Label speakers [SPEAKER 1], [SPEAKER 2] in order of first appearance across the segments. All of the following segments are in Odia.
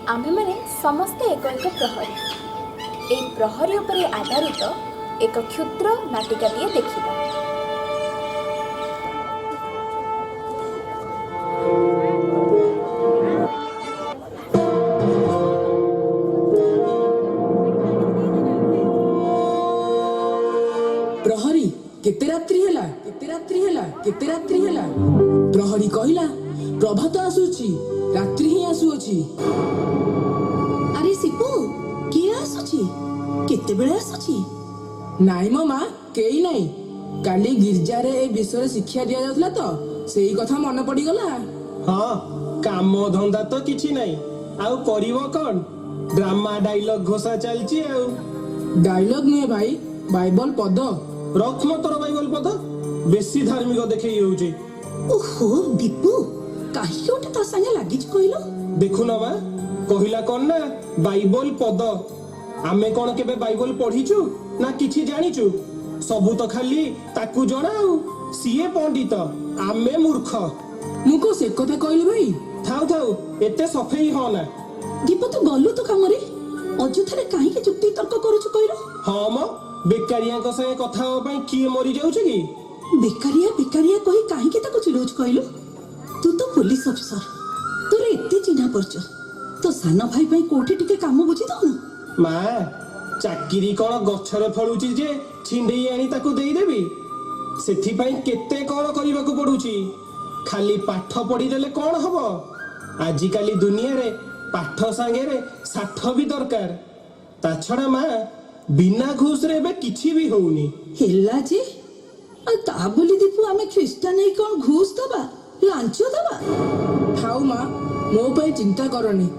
[SPEAKER 1] आम्भे माने समस्ते एक एक प्रहरी ए प्रहरी उपरे आधारित एक क्षुद्र नाटिकाटिए देखिबा।
[SPEAKER 2] प्रहरी केते रात्रि होला केते रात्रि होला केते रात्रि होला प्रहरी कहिला प्रभात आसुची रात्रि ही आसुची।
[SPEAKER 3] अरे सिपु किए आसुची केते बेले आसुची?
[SPEAKER 2] नाई मो माँ केई नाई काली गिरजा रे ए विषय शिक्षा दिया जाउतला तो सेही कथा मन पड़ी गला।
[SPEAKER 4] हाँ काम धंदा तो किछि नहीं आउ करिवो कोन ड्रामा डायलॉग घोषा चलची आउ
[SPEAKER 2] डायलॉग नुहे भाई बाइबल पद
[SPEAKER 4] रख म तोर बाइबल पद बेसी धार्मिक देखै होउची।
[SPEAKER 3] ओहो दीपू काहे ओटे तो संगे लागिच कहिलो?
[SPEAKER 4] देखु न बा कहिला कोन ना बाइबल पद आमे कोन केबे बाइबल पढिचु ना किछि जानिचु सबु तो खाली ताकू जणाउ सीए पंडित आमे मूर्ख।
[SPEAKER 2] मुको से कथा कहली भाई
[SPEAKER 4] थाउ थाउ एते सफेई हो ना।
[SPEAKER 3] दीपू तू गलु तो काम रे अजुथरे काहे के जुक्ति तर्क करूछु कहिलो?
[SPEAKER 4] हाँ म बेकारिया को संगे कथा हो पई किए मरि जाउछ की?
[SPEAKER 3] बेकारिया बेकारिया कहि काहे के ताको चिडौछ कहिलो? तू तो पुलिस अफसर तोर एते चिन्हा परछ तो सानो भाई भाई कोठी टिके काम बुझी दउनु?
[SPEAKER 4] माँ चाकिरी कौन गछरे फलुची जे छिंडेई आनी ताकू देई देबी सेथि पई केते कौन करिबाकू पडुची खाली पाठ पढ़ी देले कौन हबो आजि काली दुनिया रे पाठ संगे रे साठ भी दरकार ता छडा माँ बिना घूस रे बे किछि भी होउनी।
[SPEAKER 3] हेला जे आ ता बोली दीपू आमे ख्रिस्टान है कोन घूस दबा लांच दबा?
[SPEAKER 2] थाउ माँ मो पे चिंता करनी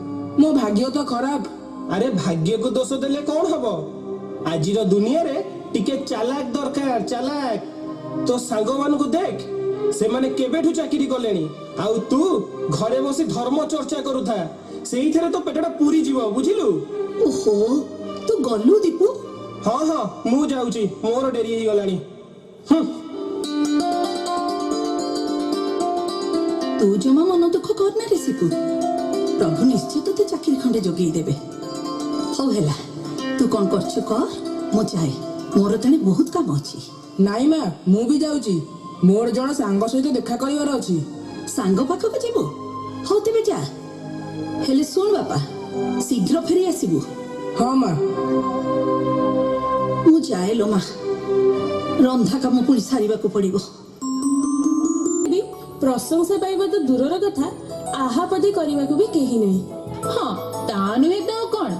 [SPEAKER 2] मो भाग्य तो खराब।
[SPEAKER 4] अरे भाग्य को दोष देले कौन हबो आजिर दुनिया रे टिके चालाक दरकार चालाक तो सांग मान को देख से माने केबेठु चाकरी कलेनी आउ तू घरे बसी धर्म चर्चा करूथा सेही थरे तो पेटटा पूरी जीव बुझिलु।
[SPEAKER 3] ओहो तू गलु दीपू?
[SPEAKER 4] हाँ हाँ मु जाउची मोर डेरी ही गलानी।
[SPEAKER 3] तू जमा मन दुख करना रे सिपु प्रभु निश्चय ते चाकरी खंडे जोगी देबे। हौ हेला तू कोन करछु कर मो जाए मोर तने बहुत काम अछि।
[SPEAKER 2] नाई माँ मु भी जाउची मोर जण सांग सहित देखा करिवार अछि।
[SPEAKER 3] सांग पाखक जीवो हौ तेबे जा हेले सुन बापा शीघ्र फेरी आसीबु।
[SPEAKER 2] हाँ माँ
[SPEAKER 3] मु जाए लो माँ रंधा काम पुणी सारिबा को पड़िबो।
[SPEAKER 5] प्रशंसा पाइबा तो दूरर कथा आहापदी करने को भी कहीं नहीं। हाँ ता नुहे तो कौन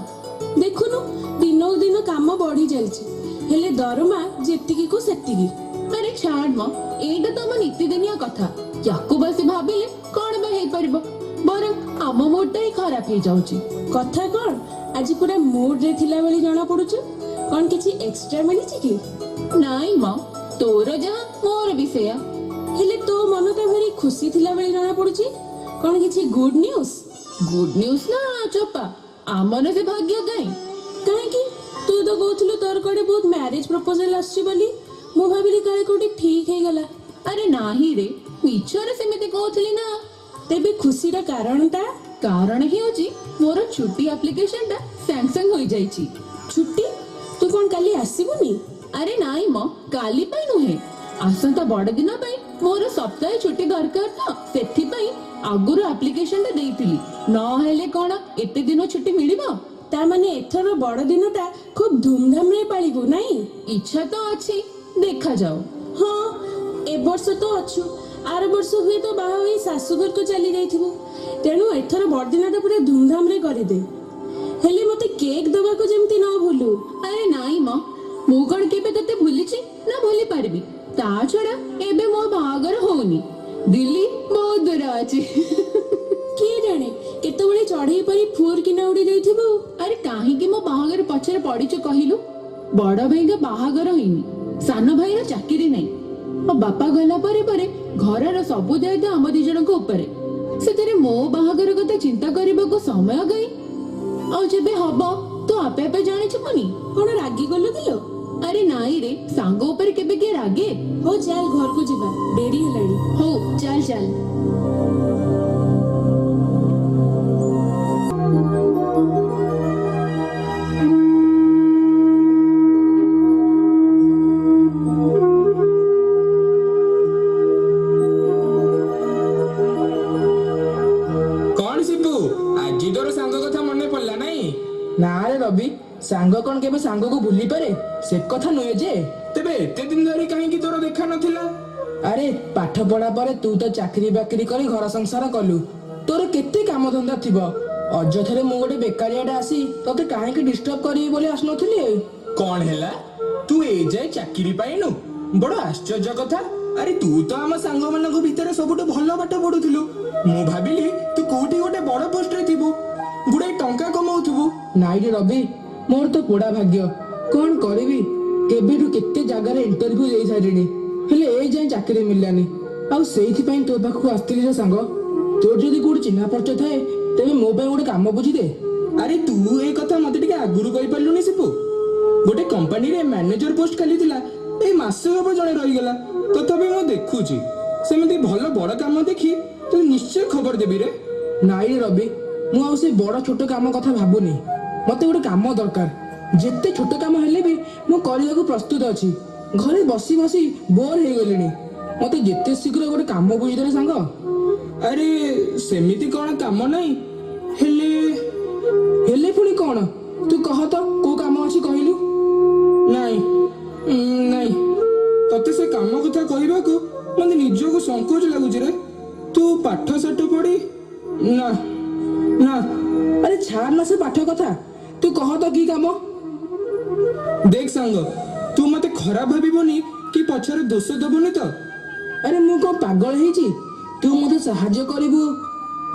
[SPEAKER 5] देखुनु दिनों दिन काम बढ़ी जाइछि हेले दरमा जेतिकी को सेतिकी। अरे छाड़ म एटा तो हम नित्यदिनिया कथा याकु बसी भाबिले कोन बा हेई परबो बरं आम मूडटा ही खराब हे जाउछि। कथा कोन आज पूरा मूड रे थिला बेली जाना पड़ुछ कोन किछि एक्स्ट्रा मिलिछि कि? नाई म तोर जहा मोर विषय हेले तो मन तो भारी खुशी थिला बेली जाना पड़ुछि कोन किछि गुड न्यूज ना चोपा आमर से भाग्य गाई काहे कि तू तो कहथुलु तोर कोडे बहुत मैरिज प्रपोजल आछि बोली मु भाबिली काहे कोडे ठीक हे गला। अरे नाही रे मिछरे सेमिते कहथली ना तेबे खुशी रा कारण ही होची मोर छुट्टी एप्लीकेशन टा सैंक्शन होई जाईची। छुट्टी तू कोन काली आसीबुनी? अरे नाई म काली पई नुहे आसंता बड़ दिन पई मोर सप्ताह छुट्टी दरकार था सेथि पई आगुरु एप्लीकेशन टा देइतिली न हेले कोन एते दिन छुट्टी मिलिबो ता माने एथरो बड़ दिनटा खूब धूमधाम रे पालिबो नाही? इच्छा तो अछि देखा जाओ। हाँ ए वर्ष तो अछु आर वर्ष हुए तो बाहा होई सासुघर को चली जाइथिबो तेणु एथरो बड़ दिनटा पूरा धूमधाम रे करि दे हेले मते केक दबा को जेमति न भूलु। अरे नाई म मु कोन केबे तते भूलिछि ना भूली पारबी ता छडा एबे मो बाहागर होउनी दिल्ली बहुत दूर अछि। किए जाने केतबेले चढ़ई परी फुर किना उड़ी जाइथिबो। अरे काहे कि मो बाहागर पछरे पडिछ कहिलु बड़ भाईगा बाहागर होइनी सानो भाईर चाकरी नै ओ बापा गला परे परे घरर सब दायित्व हम दी जणक ऊपर सेतरे मो बाहागर कथा चिंता करबा को समय गई औ जेबे हबो तो आपे आपे जानि छपनी कोन रागी गलो दिलो। अरे नाई रे सांग ऊपर केबे के रागे हो चल घर को जिबा डेरी हेलानी हो चल चल।
[SPEAKER 2] ରବି ସାଙ୍ଗ କଣ କେବେ ସାଙ୍ଗକୁ ଭୁଲି ପାରେ ସେ କଥା ନୁହେଁ ଯେ।
[SPEAKER 4] ତେବେ ଏତେ ଦିନ ଧରି କାହିଁକି ତୋର ଦେଖା ନଥିଲା?
[SPEAKER 2] ଆରେ ପାଠ ପଢା ପରେ ତୁ ତ ଚାକିରି ବାକିରି କରି ଘର ସଂସାର କଲୁ, ତୋର କେତେ କାମ ଧନ୍ଦା ଥିବ। ଅଯଥାରେ ମୁଁ ଗୋଟେ ବେକାରିଆଟା ଆସି ତତେ କାହିଁକି ଡିଷ୍ଟର୍ବ କରିବି ବୋଲି ଆସୁନଥିଲି।
[SPEAKER 4] କଣ ହେଲା, ତୁ ଏ ଯାଏ ଚାକିରି ପାଇନୁ? ବଡ ଆଶ୍ଚର୍ଯ୍ୟ କଥା। ଆରେ ତୁ ତ ଆମ ସାଙ୍ଗମାନଙ୍କ ଭିତରେ ସବୁଠୁ ଭଲ ପାଠ ପଢୁଥିଲୁ। ମୁଁ ଭାବିଲି ତୁ କୋଉଠି ଗୋଟେ ବଡ ପୋଷ୍ଟରେ ଥିବୁ, ଗୁଡାଏ ଟଙ୍କା କମାଉଥିବୁ।
[SPEAKER 2] ନାଇରେ ରବି, ମୋର ତ ପୋଡା ଭାଗ୍ୟ। କଣ କରିବି, କେବେଠୁ କେତେ ଜାଗାରେ ଇଣ୍ଟରଭ୍ୟୁ ଦେଇ ସାରିଲିଣି, ହେଲେ ଏ ଯାଏଁ ଚାକିରି ମିଳିଲାନି। ଆଉ ସେଇଥିପାଇଁ ତୋ ପାଖକୁ ଆସିଥିଲି ରେ ସାଙ୍ଗ। ତୋର ଯଦି କୋଉଠି ଚିହ୍ନା ପରିଚୟ ଥାଏ ତେବେ ମୋ ପାଇଁ ଗୋଟେ କାମ ବୁଝିଦେ।
[SPEAKER 4] ଆରେ ତୁ ଏ କଥା ମତେ ଟିକେ ଆଗରୁ କହିପାରିଲୁନି ସିପୁ? ଗୋଟେ କମ୍ପାନୀରେ ମ୍ୟାନେଜର ପୋଷ୍ଟ ଖାଲି ଥିଲା, ଏଇ ମାସେ ହବ ଜଣେ ରହିଗଲା। ତଥାପି ମୁଁ ଦେଖୁଛି, ସେମିତି ଭଲ ବଡ କାମ ଦେଖି ତୁ ନିଶ୍ଚୟ ଖବର ଦେବି ରେ।
[SPEAKER 2] ନାଇରେ ରବି, ମୁଁ ଆଉ ସେ ବଡ ଛୋଟ କାମ କଥା ଭାବୁନି। ମତେ ଗୋଟେ କାମ ଦରକାର। ଯେତେ ଛୋଟ କାମ ହେଲେ ବି ମୁଁ କରିବାକୁ ପ୍ରସ୍ତୁତ ଅଛି। ଘରେ ବସି ବସି ବୋର ହେଇଗଲିଣି। ମତେ ଯେତେ ଶୀଘ୍ର ଗୋଟେ କାମ ବୁଝିଦେଲେ ସାଙ୍ଗ।
[SPEAKER 4] ଆରେ ସେମିତି କଣ କାମ ନାହିଁ, ହେଲେ
[SPEAKER 2] ହେଲେ ପୁଣି କଣ? ତୁ କହ ତ କୋଉ କାମ ଅଛି କହିଲୁ?
[SPEAKER 4] ନାଇଁ ନାଇଁ, ତତେ ସେ କାମ କଥା କହିବାକୁ ମତେ ନିଜକୁ ସଂକୋଚ ଲାଗୁଛି ରେ। ତୁ ପାଠ ସାଠ ପଢି ନା ନା।
[SPEAKER 2] ଆରେ ଛାଡ ନା ସେ ପାଠ କଥା, ତୁ କହ ତ କି କାମ?
[SPEAKER 4] ଦେଖ ସାଙ୍ଗ, ତୁ ମତେ ଖରାପ ଭାବିବନି କି ପଛରେ ଦୋଷ ଦବୁନି ତ?
[SPEAKER 2] ଆରେ ମୁଁ କଣ ପାଗଳ ହେଇଛି? ତୁ ମତେ ସାହାଯ୍ୟ କରିବୁ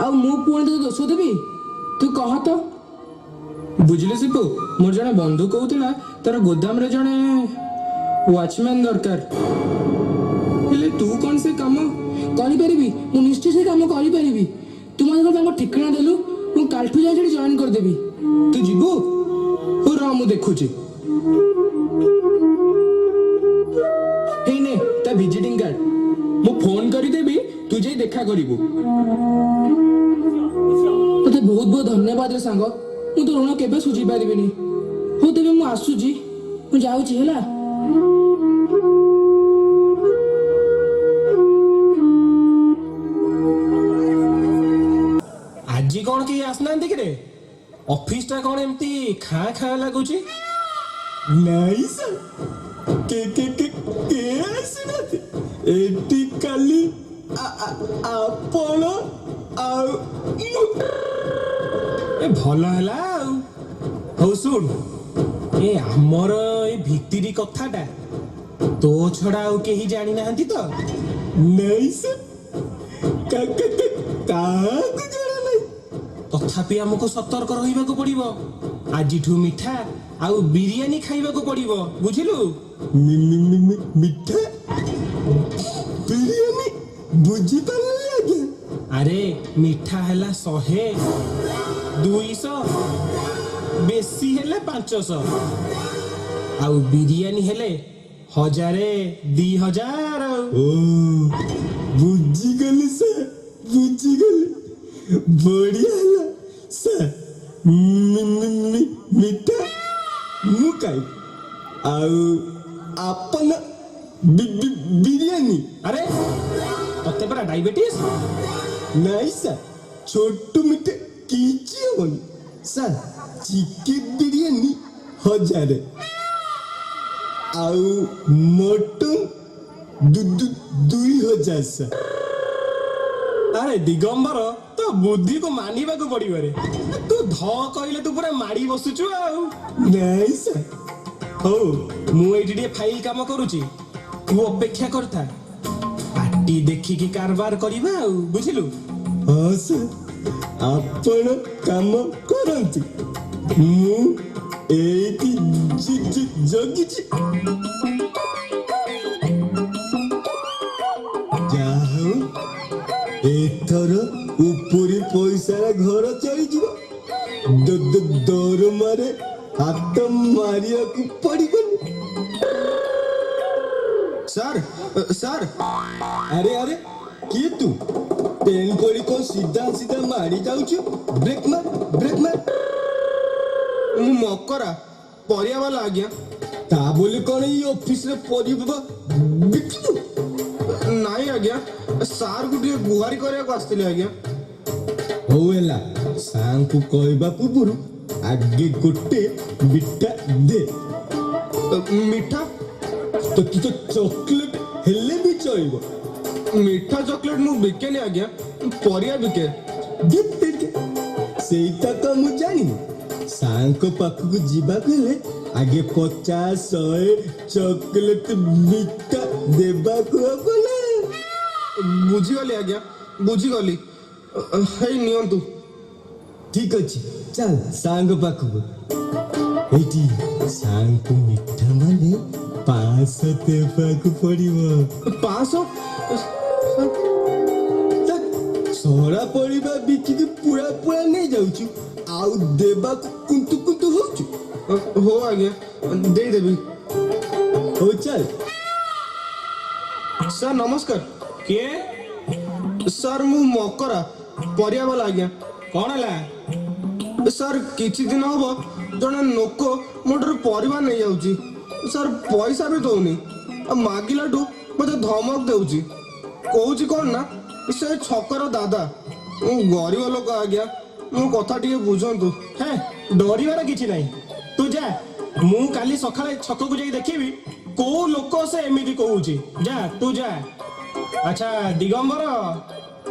[SPEAKER 2] ଆଉ ମୁଁ ପୁଣି ତତେ ଦୋଷ ଦେବି? ତୁ କହ ତ।
[SPEAKER 4] ବୁଝିଲେ ସିପୁ, ମୋର ଜଣେ ବନ୍ଧୁ କହୁଥିଲା ତାର ଗୋଦାମରେ ଜଣେ ୱାଚମ୍ୟାନ ଦରକାର। ହେଲେ ତୁ କଣ ସେ କାମ
[SPEAKER 2] କରିପାରିବି? ମୁଁ ନିଶ୍ଚୟ ସେ କାମ କରିପାରିବି। ତୁ ମତେ ତାଙ୍କ ଠିକଣା ଦେଲୁ, ମୁଁ କାଲିଠୁ ଯାଇ ସେଠି ଜଏନ୍ କରିଦେବି।
[SPEAKER 4] ତୁ ଯିବୁ? ହଉ ରହ, ମୁଁ ଦେଖୁଛି। ହେଇ ନେ ତା ଭିଜିଟିଂ କାର୍ଡ। ମୁଁ ଫୋନ କରିଦେବି, ତୁ ଯାଇ ଦେଖା କରିବୁ।
[SPEAKER 2] ତତେ ବହୁତ ବହୁତ ଧନ୍ୟବାଦ ରେ ସାଙ୍ଗ। ମୁଁ ତ ଋଣ କେବେ ସୁଝି ପାରିବିନି। ହଉ ତେବେ ମୁଁ ଆସୁଛି, ମୁଁ ଯାଉଛି ହେଲା।
[SPEAKER 4] ଆଜି କଣ କେହି ଆସିନାହାନ୍ତି କିରେ? ଅଫିସ ଟା କଣ ଏମିତି ଖାଁ ଖାଁ ଲାଗୁଛି? ନାଇଁ ସାର୍, କେ ଆସିନାହାନ୍ତି। ଏଠି କାଲି ଆପଣ ଆଉ ମୁଁ। ଏ ଭଲ ହେଲା ଆଉ। ହଉ ଶୁଣ, ଏ ଆମର ଏ ଭିତିରି କଥାଟା ତୋ ଛଡା ଆଉ କେହି ଜାଣିନାହାନ୍ତି ତ? ନାଇଁ ସାର୍, କାହାକୁ ଜଣା ନାହିଁ। ତଥାପି ଆମକୁ ସତର୍କ ରହିବାକୁ ପଡିବ। ଆଜିଠୁ ମିଠା ଆଉ ବିରିୟାନୀ ଖାଇବାକୁ ପଡିବ, ବୁଝିଲୁ? ମିଠା ବିରିୟାନୀ ବୁଝିପାରିଲି ଆଜ୍ଞା। ଆରେ ମିଠା ହେଲା 100, 200, ବେଶୀ ହେଲେ 500, ଆଉ ବିରିୟାନୀ ହେଲେ 1000, 2000। ଓ ବୁଝିଗଲି ସାର୍, ବୁଝିଗଲି। ବଢିଆ ହେଲା ସାର୍। ମିଠା ମୁଁ ଖାଇବି ଆଉ ଆପଣ ବିରିୟାନୀ। ଆରେ ତତେ ପରା ଡାଇବେଟିସ୍? ନାଇଁ ସାର୍, ଛୋଟ ମିଠା କିଛି ହବନି ସାର୍। ଚିକେନ ବିରିୟାନୀ 1000 ଆଉ ମଟନ 2000 ସାର୍। ଆରେ ଦିଗମ୍ବର, ତ ବୁଦ୍ଧିକୁ ମାନିବାକୁ ପଡିବ ରେ। ତୁ ଧ କହିଲେ ତୁ ପୁରା ମାଡି ବସୁଛୁ ଆଉ। ନାଇଁ ସାର୍। ହଉ, ମୁଁ ଏଇଠି ଟିକେ ଫାଇଲ କାମ କରୁଛି, ତୁ ଅପେକ୍ଷା କରିଥା। ପାଟି ଦେଖିକି କାରବାର କରିବା ଆଉ, ବୁଝିଲୁ? ହଁ ସାର୍, ଆପଣ କାମ କରନ୍ତୁ, ମୁଁ ଏଇଠି ଜଗିଛି। ଯାହା ହଉ, ଏଥର ଉପରି ପଇସାରେ ଘର ଚଳିଯିବ। ଦରମାରେ ହାତ ମାରିବାକୁ ପଡିବନି। ସାର୍ ସାର୍, ଆରେ ଆରେ କିଏ ତୁ? ପେନ୍ ପରି କଣ ସିଧା ସିଧା ମାରି ଯାଉଛୁ? ବ୍ରେକ୍ ମାର, ବ୍ରେକ୍ ମାର। ମୁଁ ମକରା ପରିବା ବାଲା ଆଜ୍ଞା। ତା ବୋଲି କଣ ଏଇ ଅଫିସରେ ପରିବା ବିକିବୁ? ନାଇଁ ଆଜ୍ଞା, ସାର୍କୁ ଟିକେ ଗୁହାରି କରିବାକୁ ଆସିଥିଲି ଆଜ୍ଞା। ହଉ ହେଲା, ସାର୍ଙ୍କୁ କହିବା ପୂର୍ବରୁ
[SPEAKER 6] ଆଗେ ଗୋଟେ ମିଠା ଦେ।
[SPEAKER 4] ମିଠା
[SPEAKER 6] ତ ଚକୋଲେଟ ହେଲେ ବି ଚଳିବ।
[SPEAKER 4] ମିଠା ଚକୋଲେଟ ମୁଁ ବିକେନି ଆଜ୍ଞା, ପରିବା ବିକେ।
[SPEAKER 6] ସେଇଟା ତ ମୁଁ ଜାଣିନି। ସାର୍ଙ୍କ ପାଖକୁ ଯିବାକୁ ହେଲେ ଆଗେ 50-100 ଚକୋଲେଟ ମିଠା ଦେବାକୁ ହବ ନା।
[SPEAKER 4] ବୁଝିଗଲି ଆଜ୍ଞା, ବୁଝିଗଲି। ହେଇ ନିଅନ୍ତୁ।
[SPEAKER 6] ଠିକ ଅଛି, ଚାଲ ସାର୍ଙ୍କ ପାଖକୁ। ଏଇଠି ସାର୍ଙ୍କୁ ମିଠା ମାନେ 500 ଦେବାକୁ ପଡିବ।
[SPEAKER 4] 500?
[SPEAKER 6] ସରା ପରିବା ବିକିକି ପୁରା ପୁରା ନେଇଯାଉଛୁ, ଆଉ ଦେବାକୁ କୁନ୍ତୁ କୁନ୍ତୁ ହଉଛୁ।
[SPEAKER 4] ହଉ ଆଜ୍ଞା, ଦେଇଦେବି।
[SPEAKER 6] ହଉ ଚାଲ।
[SPEAKER 4] ସାର୍ ନମସ୍କାର।
[SPEAKER 7] କିଏ?
[SPEAKER 4] ସାର୍ ମୁଁ ମକରା, ପରିବା ବାଲା ଆଜ୍ଞା।
[SPEAKER 7] କଣ ହେଲା?
[SPEAKER 4] ସାର୍ କିଛି ଦିନ ହବ ଜଣେ ଲୋକ ମୋ ଠାରୁ ପରିବା ନେଇଯାଉଛି। ସାର୍ ପଇସା ବି ଦଉନି, ଆଉ ମାଗିଲାଠୁ ମତେ ଧମକ ଦେଉଛି। କହୁଛି କଣ ନା ସେ ଛକର ଦାଦା। ମୁଁ ଗରିବ ଲୋକ ଆଜ୍ଞା, ମୋ କଥା ଟିକେ ବୁଝନ୍ତୁ।
[SPEAKER 7] ହେଁ, ଡରିବାର କିଛି ନାହିଁ। ତୁ ଯା, ମୁଁ କାଲି ସକାଳେ ଛକକୁ ଯାଇ ଦେଖିବି କୋଉ ଲୋକ ସେ ଏମିତି କହୁଛି। ଯା, ତୁ ଯା। ଆଚ୍ଛା ଦିଗମ୍ବର,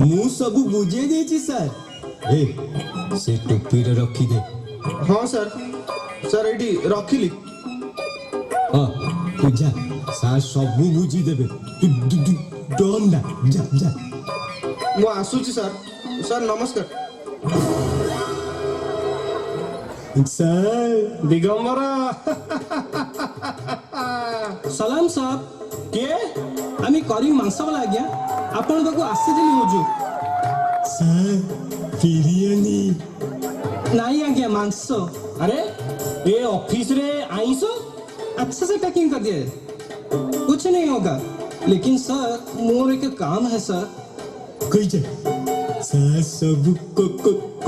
[SPEAKER 6] ମୁଁ ସବୁ ବୁଝେଇ ଦେଇଛି ସାର୍। ଏ ସେ ଟୋପିରେ ରଖିଦେ।
[SPEAKER 4] ହଁ ସାର୍, ସାର୍ ଏଇଠି ରଖିଲି।
[SPEAKER 6] ହଁ ତୁ ଯା, ସାର୍ ସବୁ ବୁଝିଦେବେ। ତୁ ଡର ନା, ଯା ଯା।
[SPEAKER 4] ମୁଁ ଆସୁଛି ସାର୍। ସାର୍ ନମସ୍କାର।
[SPEAKER 6] ସାର୍
[SPEAKER 7] ଦିଗମ୍ବର।
[SPEAKER 8] সালাম সাহেব,
[SPEAKER 7] କିଏ?
[SPEAKER 8] আমি করিম মাংসবালা আজ্ঞা, আপনার পাখু আসিলি হুজুর।
[SPEAKER 6] ସାର୍ ବିରିୟାନୀ।
[SPEAKER 8] নাই আজ্ঞা, মাংস।
[SPEAKER 7] ଆରେ ଏ ଅଫିସରେ ଆଇଁଷ?
[SPEAKER 8] अच्छा से पैकिंग कर दिए, कुछ नहीं होगा। लेकिन सर मोर एक काम है सर।
[SPEAKER 6] କହିଛ ସାର୍ ସବୁ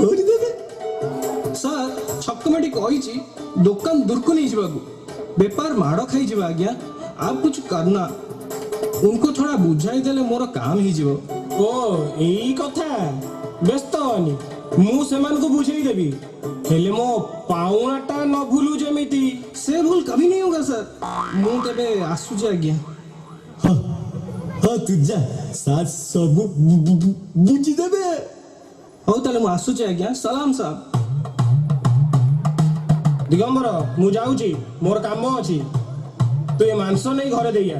[SPEAKER 6] କରିଦେବେ।
[SPEAKER 8] सर छक मेटी कही दुकान दूरको नहीं जावाकू, बेपार माड़ खाई जावा आज्ञा। आप कुछ करना, उनको थोड़ा बुझाई देले मोर काम ही जीवो।
[SPEAKER 7] ଓ ଏଇ କଥା। ବ୍ୟସ୍ତ ହନି, ମୁଁ ସେମାନଙ୍କୁ ବୁଝେଇ ଦେବି। ହେଲେ ମୋ ପାଉଣାଟା ନ ଭୁଲୁ ଯେମିତି।
[SPEAKER 8] से भूल कभी नहीं होगा सर। मु तेबे आसुची आज्ञा।
[SPEAKER 6] ହଁ ହଁ ତୁ ଯା, ସାର୍ ସବୁ ବୁଝିଦେବେ।
[SPEAKER 8] ହଉ ତାହେଲେ ମୁଁ ଆସୁଛି ଆଜ୍ଞା। ସଲାମ ସାହେବ।
[SPEAKER 7] ଦିଗମ୍ବର, ମୁଁ ଯାଉଛି, ମୋର କାମ ଅଛି। ତୁ ଏ ମାଂସ ନେଇ ଘରେ ଦେଇଆ।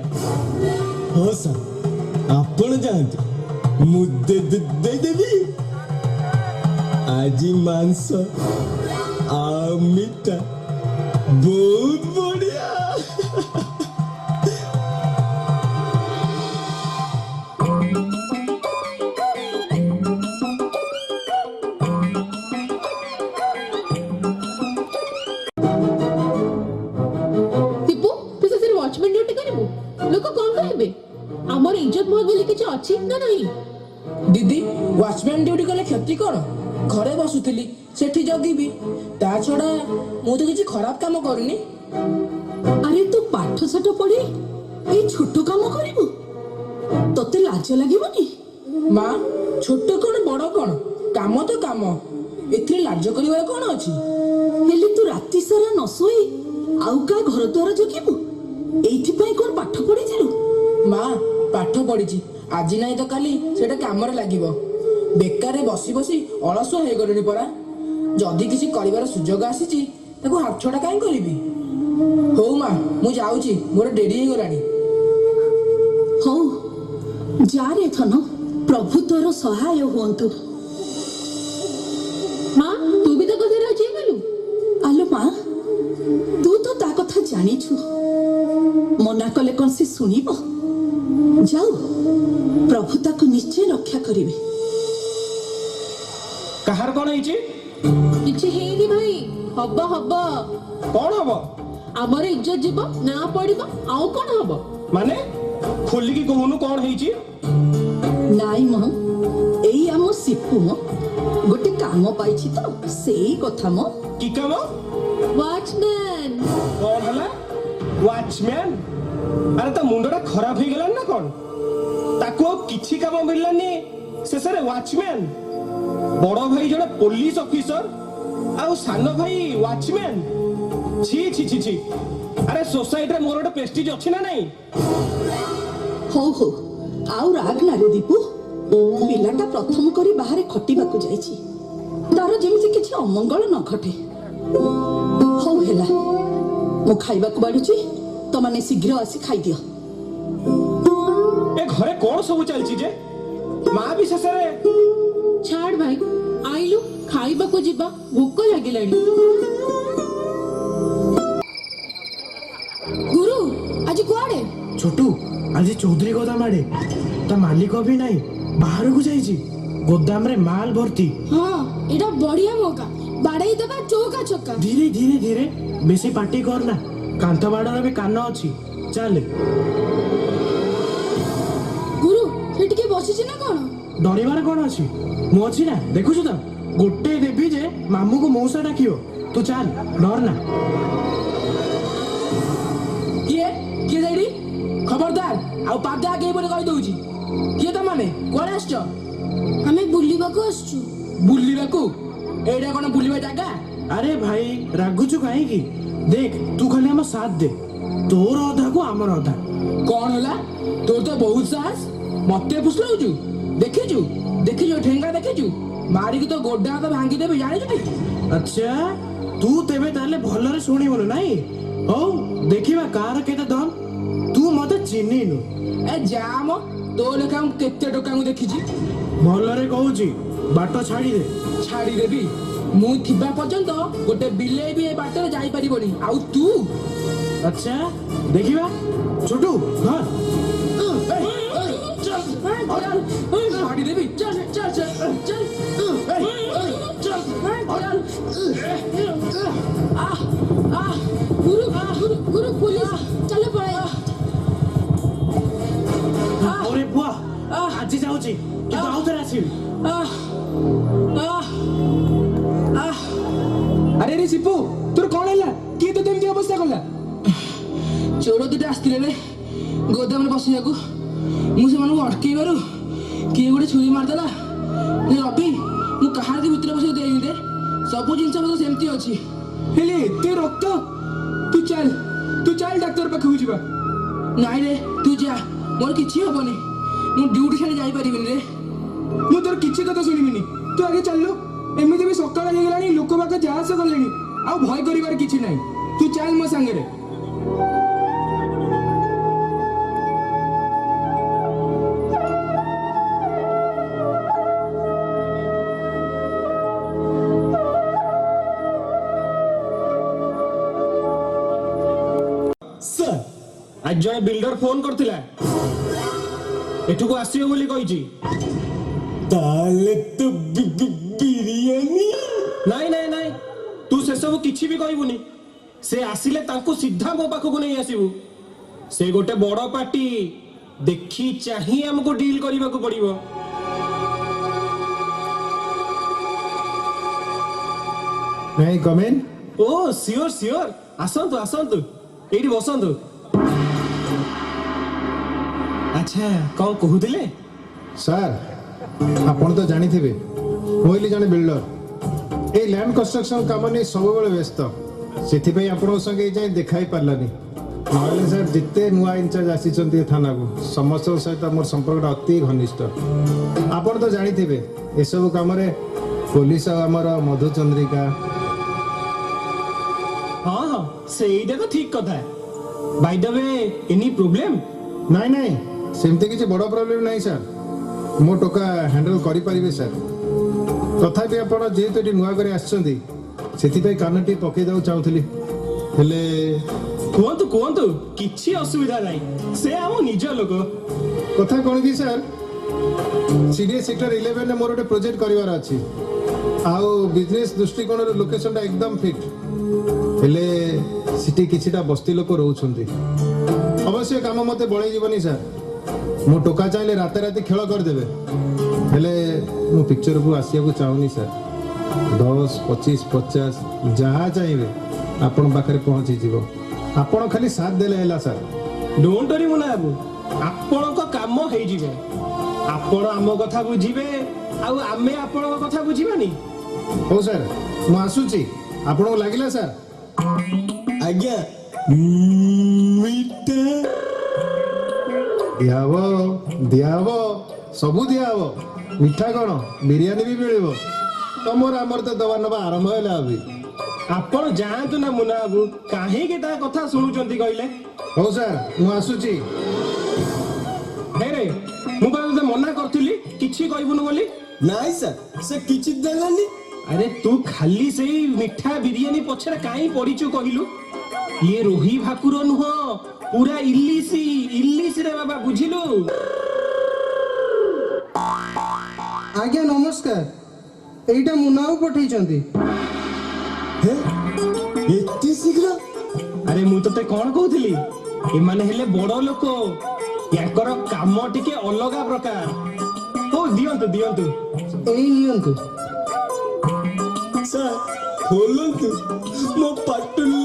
[SPEAKER 6] ହଁ ସାର୍ ଆପଣ ଯାଆନ୍ତୁ, ମୁଁ ଦେଇଦେବି। ଆଜି ମାଂସ ଆଉ ମିଠା ବହୁତ ବଢିଆ।
[SPEAKER 5] ଦୀପୁ, ତୁ ସେଥିରେ ୱାଚମ୍ୟାନ୍ ଡ୍ୟୁଟି କରିବୁ? ଲୋକ କଣ କହିବେ? ଆମର ଇଜ୍ଜତ ମହତ ବୋଲି କିଛି ଅଛି ନା ନାହିଁ?
[SPEAKER 2] ଦିଦି, ୱାଚମ୍ୟାନ୍ ଡ୍ୟୁଟି କଲେ କ୍ଷତି କଣ? ଘରେ ବସୁଥିଲି, ସେଠି ଜଗିବି। ତା ଛଡା ମୁଁ ତ କିଛି ଖରାପ କାମ କରୁନି।
[SPEAKER 3] ଆରେ ତୁ ପାଠ ସାଠ ପଢି ଏଇ ଛୋଟ କାମ କରିବୁ? ତତେ ଲାଜ ଲାଗିବନି?
[SPEAKER 2] ମା, ଛୋଟ କଣ ବଡ କଣ, କାମ ତ କାମ। ଏଥିରେ ଲାଜ କରିବାର କଣ ଅଛି?
[SPEAKER 3] ହେଲେ ତୁ ରାତି ସାରା ନ ଶୋଇ ଆଉ କାହା ଘର ଦ୍ୱାର ଜଗିବୁ? ଏଇଥିପାଇଁ କଣ ପାଠ ପଢିଥିଲୁ?
[SPEAKER 2] ମା, ପାଠ ପଢିଛି, ଆଜି ନାହିଁ ତ କାଲି ସେଟା କାମରେ ଲାଗିବ। ବେକାରରେ ବସି ବସି ଅଳସୁଆ ହେଇଗଲିଣି ପରା। ଯଦି କିଛି କରିବାର ସୁଯୋଗ ଆସିଛି, ତାକୁ ହାତଛଡା କାହିଁ କରିବି? ହଉ ମା, ମୁଁ ଯାଉଛି, ମୋର ଡେରି ହେଇଗଲାଣି।
[SPEAKER 3] ହଉ ଯା ରେ ଧନ, ପ୍ରଭୁ ତୋର ସହାୟ ହୁଅନ୍ତୁ।
[SPEAKER 5] ମା, ତୁ ବି ତ କଥାରେ ରାଜି ହେଇଗଲୁ?
[SPEAKER 3] ଆଲୋ ମା, ତୁ ତ ତା କଥା ଜାଣିଛୁ, ମନା କଲେ କଣ ସେ ଶୁଣିବ? ଯାଉ, ପ୍ରଭୁ ତାକୁ ନିଶ୍ଚୟ ରକ୍ଷା କରିବେ।
[SPEAKER 7] କାହାର କଣ ହେଇଛି?
[SPEAKER 5] କିଛି ହେଇନି ଭାଇ, ହବ ହବ।
[SPEAKER 7] କଣ ହବ?
[SPEAKER 5] ଆମର ଇଜ୍ଜତ ଯିବ, ନା ପଡିବ, ଆଉ କଣ ହବ?
[SPEAKER 7] ମାନେ ଖୋଲିକି କହୁନୁ କଣ ହେଇଛି?
[SPEAKER 3] ନାଇଁ ମ, ଏଇ ଆମ ସିପୁ ମ ଗୋଟେ କାମ ପାଇଛି ତ, ସେଇ କଥା ମ।
[SPEAKER 7] କି କାମ?
[SPEAKER 5] ୱାଚମ୍ୟାନ୍।
[SPEAKER 7] କଣ ହେଲା? ୱାଚମ୍ୟାନ୍? ଆରେ ତା ମୁଣ୍ଡଟା ଖରାପ ହେଇଗଲାଣି ନା କଣ? ତାକୁ ଆଉ କିଛି କାମ ମିଳିଲାନି, ଶେଷରେ ୱାଚମ୍ୟାନ୍? ବଡ ଭାଇ ଜଣେ ପୋଲିସ ଅଫିସର, ଆଉ ସାନ ଭାଇ ୱାଚମ୍ୟାନ୍। ଛି ଛି ଛି ଛି, ଆରେ ସୋସାଇଟିରେ ମୋର ଗୋଟେ ପ୍ରେଷ୍ଟିଜ୍ ଅଛି ନା ନାଇଁ?
[SPEAKER 3] ହଉ ହଉ ଆଉ ରାଗ ନାରେ ଦୀପୁ। ପିଲାଟା ପ୍ରଥମ କରି ବାହାରେ ଖଟିବାକୁ ଯାଇଛି, ତାର ଯେମିତି କିଛି ଅମଙ୍ଗଳ ନ ଘଟେ। ହଉ ହେଲା, ମୁଁ ଖାଇବାକୁ ବାଢୁଛି, ତମାନେ ଶୀଘ୍ର ଆସି ଖାଇଦିଅ।
[SPEAKER 7] ଏ ଘରେ କଣ ସବୁ ଚାଲିଛି ଯେ? ମା ବି ଶେଷରେ
[SPEAKER 5] ଛାଡ ଭାଇ, ଆଇଲୁ ଖାଇବାକୁ ଯିବା, ଭୋକ ଲାଗିଲାଣି। ଗୁରୁ ଆଜି କୁଆଡେ?
[SPEAKER 9] छोटू आज चौधरी गोदाम आड़े ता मालिक भी नहीं बाहर को जाइए गोदाम रे माल भर्ती।
[SPEAKER 5] हाँ एटा बढ़िया मौका, बाड़ाई दबा चौका छक्का।
[SPEAKER 9] धीरे धीरे धीरे बेसी पार्टी करना, कांथ बाड़र भी कान अच्छी। चल
[SPEAKER 5] गुरु से टिके बसिछि ना कोन?
[SPEAKER 9] डरिबार कौन अच्छी, मु अच्छी ना देखुछु तो गोटे देवी जे मामू को मौसा डाकियो। तू चल डर ना।
[SPEAKER 2] किए जाइरी खबरदार आउ पागा आगे बोले कहि दउची। किए त माने कोन आछो?
[SPEAKER 5] हमें बुलिबाको आछछु।
[SPEAKER 2] बुलिबाकू एडा कोन बुलिबा जागा?
[SPEAKER 9] अरे भाई रागुचु कहीं की देख, तू खाली हम साथ दे, तोर अधा को आमर अधा।
[SPEAKER 2] कौन होला? तोर तो बहुत साहस, मते पुछलौचु। देखिजु ठेंगा देखिजु, मारी की तो गोड्डा तो भांगी देबे जानि छु।
[SPEAKER 9] अच्छा तू तेबे ताले भलरे सुनी बोलो नाही। हो देखिबा कार केते दम। तू मते चिन्हिनु।
[SPEAKER 2] ए जाम तो लेखा हम केते टोका मु देखिछि।
[SPEAKER 9] भलरे कहूची बाटो छाड़ी दे।
[SPEAKER 2] छाड़ी देबी मु थिबा पर्यंत गोटे बिले भी ए बाटरे जाई परिबोनी। आउ तू
[SPEAKER 9] अच्छा देखिबा छोटू घर
[SPEAKER 2] छाड़ी देबी। चल चल चल चल
[SPEAKER 5] गुरु गुरु गुरु पुलिस चलो पड़े।
[SPEAKER 9] ओरे बुआ आज जाउची कि आउथरे आसीबी।
[SPEAKER 2] अरे रे सिपू तोर कौन है? किए तो तेमती अवस्था कला? चोर दुटा आसथिले रे गोदाम रे बसियाकू। मु से मानु अटकेइबारु किए गोटे छुरी मारदेला। रवि मु कहार के भितर बसिया देइनी रे, सब जिंस तो सेमती अछि। हेले ते रक्त तू चल डाक्टर पाखु जिबा। नाइ रे तू जा, मोर किछि होबनी, मु ड्यूटी छाड़ी जाई परिबिनी रे। मु तोर किछि कथा सुनिबिनी, तू आगे चललो। एमिति भी सकाळ हे गेलानी, लोक बाका जाहास गलेनी, आ भय करिवार किछि नाही। तू चल मो संगे रे।
[SPEAKER 7] सर आज जय बिल्डर फोन करथिला, एठुको आसियो बोली कहिची।
[SPEAKER 6] ताले तो बिरयानी।
[SPEAKER 7] नाई नाई नाई, तू से सब किछि भी कहबुनी। से आसिले तांको सीधा मो पाखको नहीं आसीबू। से गोटे बड़ पार्टी, देखी चाही हमको डील करबा को पड़िबो।
[SPEAKER 6] नहीं कमेन।
[SPEAKER 7] ओ सियोर सियोर, आसंतु आसंतु, एठी बसंतु। अच्छा कौन कहूतिले?
[SPEAKER 10] सर आपण तो जानी थे मोइली जने बिल्डर ए लैंड कंस्ट्रक्शन काम नहीं सब बेले व्यस्त से आपण संगे जाए देखाई पार्लानी। नहले सर जिते नुआ इंचार्ज आसी थाना को समस्त सहित मोर संपर्क अति घनिष्ठ। आपण तो जानी थे ए सब काम रे पुलिस आमर मधुचंद्रिका।
[SPEAKER 7] हाँ हाँ सेईटा तो ठीक कथा। By the way any problem?
[SPEAKER 10] नाई नाई सेमती किसी बड़ प्रॉब्लम नहीं सर, मो टोका हैंडल करि परिबे सर। तथापि आपण जेहेतु एटी नुआ करे आछंती सेति कानटी पकई दाउ चाहूली हेले
[SPEAKER 7] कुहतु कुहतु किछि असुविधा नाही, से आम निज लोक।
[SPEAKER 10] कथा कौन कि सर सीडीए सेक्टर 11 रे मोर गोटे प्रोजेक्ट करिवार अछि। आउ बिजनेस दृष्टिकोण रे लोकेशन टा एकदम फिट हेले सिटी किछिटा बस्ती लोक रहउछंती। अवश्य काम मते बळै जीवनी सर। मो टोका चाहले राते राते खेल कर देबे हेले मो पिक्चर को आसिया को चाहूनी सर। 10 25 50 जहाँ चाहिए आपण पाखरे पहुंची जीवो। आपण खाली साथ देले हैला सर।
[SPEAKER 7] डोंट वरी मुना बाबू, आपणक काम हेई जिवे। आपण आम कथा बुझिबे आउ आमे आपणक कथा बुझिबानी।
[SPEAKER 10] ହଉ ସାର୍ ମୁଁ ଆସୁଛି ଆପଣଙ୍କୁ ଲାଗିଲା ସାର୍
[SPEAKER 6] ଆଜ୍ଞା ମିଠା
[SPEAKER 10] ଦିଆହବ ସବୁ ଦିଆହବ ମିଠା କ'ଣ ବିରିୟାନୀ ବି ମିଳିବ ତମର ଆମର ତ ଦବା ନେବା ଆରମ୍ଭ ହେଲା ବି
[SPEAKER 7] ଆପଣ ଯାଆନ୍ତୁ ନା ମୁନା ବାବୁ, କାହିଁକି ତା କଥା ଶୁଣୁଛନ୍ତି କହିଲେ?
[SPEAKER 10] ହଉ ସାର୍ ମୁଁ ଆସୁଛି
[SPEAKER 7] ରେ ମୁଁ ବା ତତେ ମନା କରିଥିଲି କିଛି କହିବୁନି ବୋଲି।
[SPEAKER 6] ନାଇଁ ସାର୍ ସେ କିଛି ଦେଲାନି।
[SPEAKER 7] ଆରେ ତୁ ଖାଲି ସେଇ ମିଠା ବିରିୟାନୀ ପଛରେ କାହିଁ ପଡିଛୁ କହିଲୁ? ଇଏ ରୋହି ଭାକୁର ନୁହଁ, ପୁରା ଇଲିସି ରେ ବାବା, ବୁଝିଲୁ?
[SPEAKER 8] ଆଜ୍ଞା ନମସ୍କାର, ଏଇଟା ମୁନାକୁ ପଠେଇଛନ୍ତି।
[SPEAKER 6] ହେ ଏତେ ଶୀଘ୍ର?
[SPEAKER 7] ଆରେ ମୁଁ ତତେ କଣ କହୁଥିଲି, ଏମାନେ ହେଲେ ବଡ ଲୋକ, ୟାଙ୍କର କାମ ଟିକେ ଅଲଗା ପ୍ରକାର। ହଉ ଦିଅନ୍ତୁ ଦିଅନ୍ତୁ।
[SPEAKER 8] ଏଇ ନିଅନ୍ତୁ।
[SPEAKER 6] ସାର୍ ଖୋଲନ୍ତୁ, ମୋ ପାଟିରୁ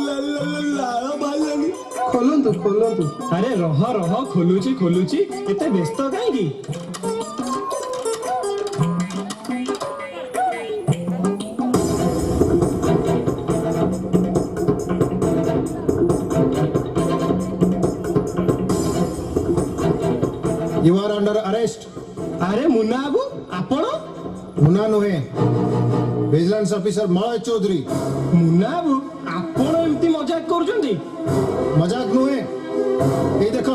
[SPEAKER 6] ଲାଳ ବାହାରିଲାଣି।
[SPEAKER 8] ଖୋଲନ୍ତୁ ଖୋଲନ୍ତୁ।
[SPEAKER 7] ଆରେ ରହ ଖୋଲୁଛି, ଏତେ ବ୍ୟସ୍ତ କାହିଁକି?
[SPEAKER 10] You are under arrest.
[SPEAKER 7] ଆରେ ମୁନା ବାବୁ, ଆପଣ?
[SPEAKER 10] ମୁନା ନୁହେଁ, ଭିଜିଲାନ୍ସ ଅଫିସର ମଳୟ ଚୌଧୁରୀ।
[SPEAKER 7] ମୁନା ବାବୁ, ଆପଣ ଏମିତି ମଜାକ କରୁଛନ୍ତି?
[SPEAKER 10] ମଜାକ ନୁହେଁ, ଏଇ ଦେଖ।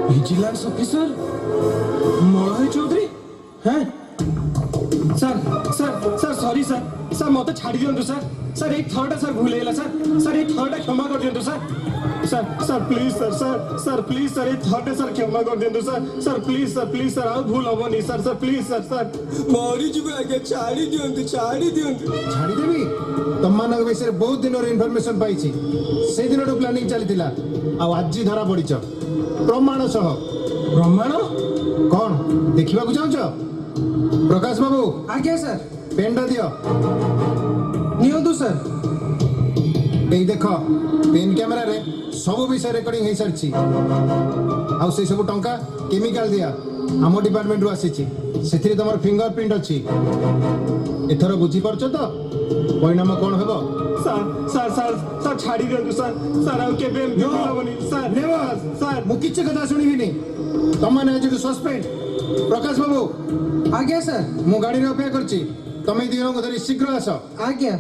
[SPEAKER 7] ଭିଜିଲାନ୍ସ ଅଫିସର ମଳୟ ଚୌଧୁରୀ? হ্যাঁ ସାର୍ ସରି ସାର୍ ମତେ ଛାଡ଼ି ଦିଅନ୍ତୁ ସାର୍ ଏଇ ଥରଟା ସାର୍ ଭୁଲ ହେଇଗଲା ସାର୍ ଏଇ ଥରଟା କ୍ଷମା କରିଦିଅନ୍ତୁ sir please sir please sir ଏଇ ଥରଟା ସାର୍ କ୍ଷମା କରିଦିଅନ୍ତୁ ସାର୍ ପ୍ଲିଜ ସାର୍ ଆଉ ଭୁଲ ହବନି ସାର୍ ପ୍ଲିଜ ସାର୍
[SPEAKER 6] ମରିଯିବୁ ଆଜ୍ଞା, ଛାଡ଼ି ଦିଅନ୍ତୁ।
[SPEAKER 10] ଛାଡ଼ିଦେବି? ତମମାନଙ୍କ ବିଷୟରେ ବହୁତ ଦିନର ଇନଫର୍ମେସନ ପାଇଛି, ସେଇ ଦିନଠୁ ପ୍ଲାନିଂ ଚାଲିଥିଲା, ଆଉ ଆଜି ଧରା ପଡ଼ିଛ ପ୍ରମାଣ ସହ।
[SPEAKER 7] ପ୍ରମାଣ?
[SPEAKER 10] କ'ଣ ଦେଖିବାକୁ ଚାହୁଁଛ? ପ୍ରକାଶ ବାବୁ,
[SPEAKER 8] ଆଜ୍ଞା ସାର୍।
[SPEAKER 10] ପେନ୍ଟା ଦିଅ।
[SPEAKER 8] ନିଅନ୍ତୁ ସାର୍।
[SPEAKER 10] ଏଇ ଦେଖ, ପେନ୍ କ୍ୟାମେରାରେ ସବୁ ବିଷୟ ରେକର୍ଡିଂ ହେଇସାରିଛି, ଆଉ ସେଇ ସବୁ ଟଙ୍କା କେମିକାଲ ଦିଆ ଆମ ଡିପାର୍ଟମେଣ୍ଟରୁ ଆସିଛି, ସେଥିରେ ତମର ଫିଙ୍ଗର ପ୍ରିଣ୍ଟ ଅଛି। ଏଥର ବୁଝିପାରୁଛ ତ ପରିଣାମ କ'ଣ ହେବ?
[SPEAKER 7] ସାର୍ ଛାଡ଼ି ଦିଅନ୍ତୁ ସାର୍ ଆଉ କେବେ ଏମିତି ଭୁଲ ହବନି ସାର୍।
[SPEAKER 10] ମୁଁ କିଛି କଥା ଶୁଣିବିନି, ତମମାନେ ଆଜିଠୁ ସସ୍ପେଣ୍ଡ। ପ୍ରକାଶ ବାବୁ।
[SPEAKER 8] ଆଜ୍ଞା ସାର୍।
[SPEAKER 10] ମୁଁ ଗାଡ଼ିରେ ଅପେକ୍ଷା କରିଛି, ତମେ ଦି ଜଣଙ୍କୁ ଧରି ଶୀଘ୍ର ଆସ।
[SPEAKER 8] ଆଜ୍ଞା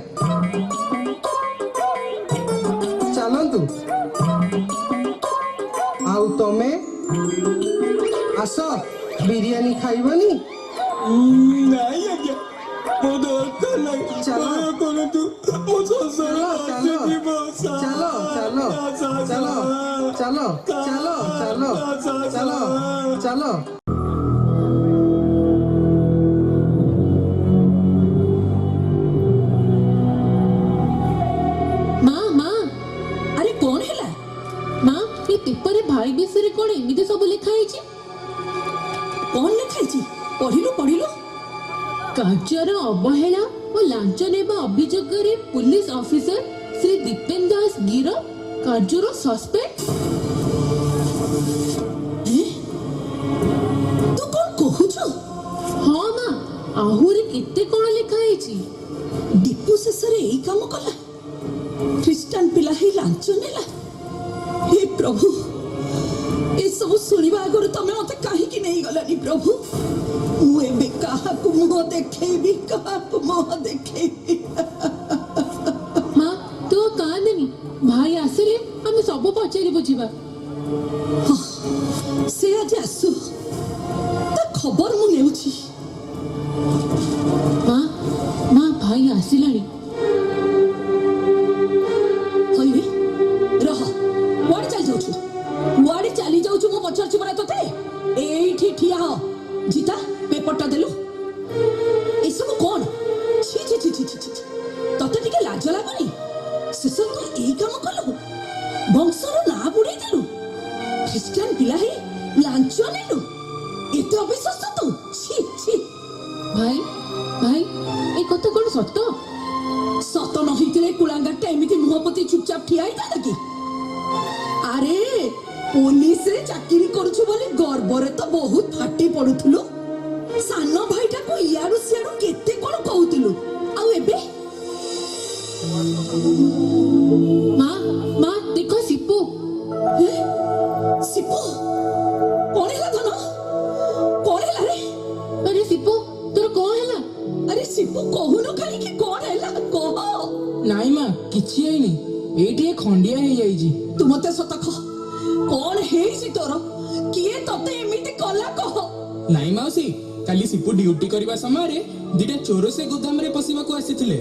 [SPEAKER 8] ଚାଲନ୍ତୁ। ଆଉ ତମେ ଆସ, ବିରିୟାନୀ ଖାଇବନି?
[SPEAKER 6] ନାଇଁ ଆଜ୍ଞା, ମୋ ଦରକାର ନାହିଁ।
[SPEAKER 8] ଚାଲ।
[SPEAKER 6] ଦୟା କରନ୍ତୁ, ମୋ ଶ୍ୱଶୁର ଆସିଯିବ।
[SPEAKER 8] ଚାଲ।
[SPEAKER 3] ଆରେ କଣ ହେଲା?
[SPEAKER 5] ମା, ଏ ପେପରରେ ଭାଇ ବିଷୟରେ କଣ ଏମିତି ସବୁ ଲେଖା ହେଇଛି?
[SPEAKER 3] କଣ ଲେଖା ହେଇଛି? ପଢିଲୁ।
[SPEAKER 5] କାର୍ଯ୍ୟର ଅବହେଳା ଓ ଲାଞ୍ଚ ନେବା ଅଭିଯୋଗରେ ପୁଲିସ ଅଫିସର ଶ୍ରୀ ଦୀପେନ ଦାସ ଗିରଫ, କାର୍ଯ୍ୟରୁ ସସ୍ପେଣ୍ଡ।
[SPEAKER 3] ତୁ କଣ କହୁଛୁ?
[SPEAKER 5] ହଁ ମା, ଆହୁରି କେତେ କଣ ଲେଖା ହେଇଛି।
[SPEAKER 3] ଦୀପୁ ଶେଷରେ ଏଇ କାମ କଲା? ଖ୍ରୀଷ୍ଟାନ ପିଲା ହେଇ ଲାଞ୍ଚ ନେଲା? ହେ ପ୍ରଭୁ, ଏସବୁ ଶୁଣିବା ଆଗରୁ ତମେ ମତେ କାହିଁକି ନେଇଗଲାନି ପ୍ରଭୁ? ମୁଁ ଏବେ କାହାକୁ ମୁହଁ ଦେଖେଇବି?
[SPEAKER 5] ମା, ତୁ କାନ୍ଦେନି, ଭାଇ ଆସିଲେ ଆମେ ସବୁ ପଚାରି ବୁଝିବା।
[SPEAKER 3] ସେ ଆଜି ଆସୁ, ତା ଖବର ମୁଁ ନେଉଛି।
[SPEAKER 5] ମା, ଭାଇ ଆସିଲାଣି।
[SPEAKER 3] ରହ, କୁଆଡେ ଚାଲି ଯାଉଛୁ? ମୁଁ ପଚାରୁଛି ପରା ତତେ। ଏଇଠି ଠିଆ ହ। ଜିତା, ପେପରଟା ଦେଲୁ। ଏସବୁ କଣ? ଛି, ତତେ ଟିକେ ଲାଜ ଲାଗୁନି? ଶେଷ ତୁ ଏଇ କାମ କଲୁ, ବଂଶର ନାଁ ବୁଡେଇ ଦେଲୁ, ଖ୍ରୀଷ୍ଟିଆନ ପିଲା ହେଇ ଲାଞ୍ଚ ନେଲୁ। ଏତେ ଅବିଶ୍ୱାସ ତୁ? ଛି।
[SPEAKER 5] ଭାଇ, ଏ କଥା କଣ ସତ?
[SPEAKER 3] ସତ ନ ହେଇଥିଲେ କୁଳାଙ୍ଗାରଟା ଏମିତି ମୁହଁ ପୋତି ଚୁପଚାପ ଠିଆ ହେଇଥାନ୍ତା କି? ଆରେ ପୋଲିସରେ ଚାକିରି କରୁଛୁ ବୋଲି ଗର୍ବରେ ତ ବହୁତ ଫାଟି ପଡୁଥିଲୁ। ସାନ ଭାଇଟାକୁ ଇଆଡୁ ସିଆଡୁ କେତେ କଣ କହୁଥିଲୁ। କହ।
[SPEAKER 2] ନାଇଁ ମା କିଛି ହେଇନି, ଏଇ ଟିକେ ଖଣ୍ଡିଆ ହେଇଯାଇଛି।
[SPEAKER 3] ତୁ ମତେ ସତ କହ, କଣ ହେଇଛି ତୋର? କିଏ ତତେ ଏମିତି କଲା କହ?
[SPEAKER 2] ନାଇଁ ମାଉସୀ, କାଲି ସିପୁ ଡ୍ୟୁଟି କରିବା ସମୟରେ ଦିଟା ଚୋର ସେ ଗୋଦାମରେ ପଶିବାକୁ ଆସିଥିଲେ।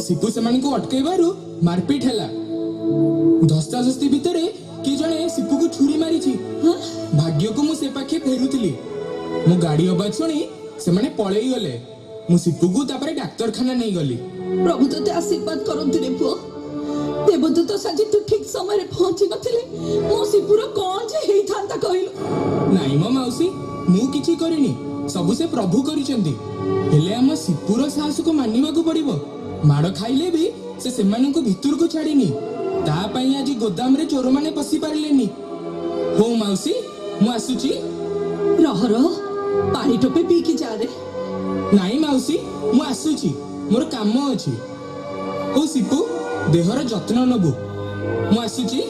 [SPEAKER 2] ସିପୁ ସେମାନଙ୍କୁ ଅଟକେଇବାରୁ ମାରପିଟ ହେଲା। ଧସ୍ତାଧସ୍ତି ଭିତରେ କିଏ ଜଣେ ସିପୁକୁ ଛୁରୀ ମାରିଛି। ଭାଗ୍ୟକୁ ମୁଁ ସେ ପାଖେ ଫେରୁଥିଲି, ମୁଁ ଗାଡି ଆବାଜ ଶୁଣି ସେମାନେ ପଳେଇ ଗଲେ। ମୁଁ ସିପୁକୁ ତାପରେ ଡାକ୍ତରଖାନା ନେଇଗଲି।
[SPEAKER 3] ପ୍ରଭୁ ତତେ ଆଶୀର୍ବାଦ କରନ୍ତୁ ରେ ପୁଅ। ଦେବଦୂତ ସାଜି ତୁ ଠିକ ସମୟରେ ପହଞ୍ଚି ନଥିଲେ ମୋ ଶିପୁର କଣ ଯେ ହେଇଥାନ୍ତା କହିଲୁ?
[SPEAKER 2] ନାଇଁ ମୋ ମାଉସୀ, ମୁଁ କିଛି କରିନି, ସବୁ ସେ ପ୍ରଭୁ କରିଛନ୍ତି। ହେଲେ ଆମ ସିପୁର ସାହସକୁ ମାନିବାକୁ ପଡିବ। ମାଡ ଖାଇଲେ ବି ସେ ସେମାନଙ୍କୁ ଭିତରକୁ ଛାଡିନି। ତା ପାଇଁ ଆଜି ଗୋଦାମରେ ଚୋରମାନେ ପଶି ପାରିଲେନି। ହଉ ମାଉସୀ, ମୁଁ ଆସୁଛି।
[SPEAKER 3] ରହ ରହ, ପାଣି ଟୋପେ ପିଇକି ଯା ରେ।
[SPEAKER 2] ନାଇଁ ମାଉସୀ, ମୁଁ ଆସୁଛି, ମୋର କାମ ଅଛି। ହଉ ସିପୁ, ଦେହର ଯତ୍ନ ନବୁ। ମୁଁ ଆସୁଛି।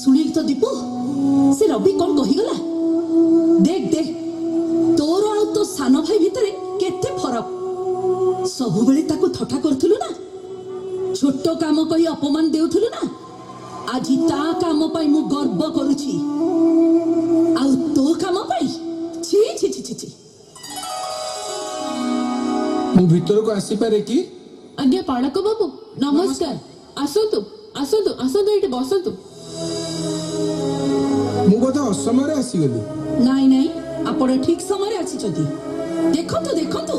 [SPEAKER 3] ଶୁଣିଲି ତ ଦୀପୁ, ସେ ରବି କଣ କହିଗଲା? ଦେଖ ଦେଖ, ତୋର ଆଉ ତୋ ସାନ ଭାଇ ଭିତରେ କେତେ ଫରକ। ସବୁବେଳେ ତାକୁ ଥଟ୍ଟା କରୁଥିଲୁ ନା, ଛୋଟ କାମ କହି ଅପମାନ ଦେଉଥିଲୁ ନା। ଆଜି ତା କାମ ପାଇଁ ମୁଁ ଗର୍ବ କରୁଛି, ଆଉ ତୋ କାମ ପାଇଁ ଛି ଛି ଛି ଛି ଛି।
[SPEAKER 10] ମୁଁ ଭିତରକୁ ଆସିପାରେ କି?
[SPEAKER 5] ଆଜ୍ଞା ପାଳକ ବାବୁ ନମସ୍କାର। ଆସନ୍ତୁ ଆସନ୍ତୁ ଆସନ୍ତୁ, ଏଇଠି ବସନ୍ତୁ।
[SPEAKER 10] ମୁଁ ବୋଧେ ଅସମୟରେ ଆସିଗଲି।
[SPEAKER 3] ନାଇଁ ନାଇଁ, ଆପଣ ଠିକ ସମୟରେ ଆସିଛନ୍ତି। ଦେଖନ୍ତୁ ଦେଖନ୍ତୁ,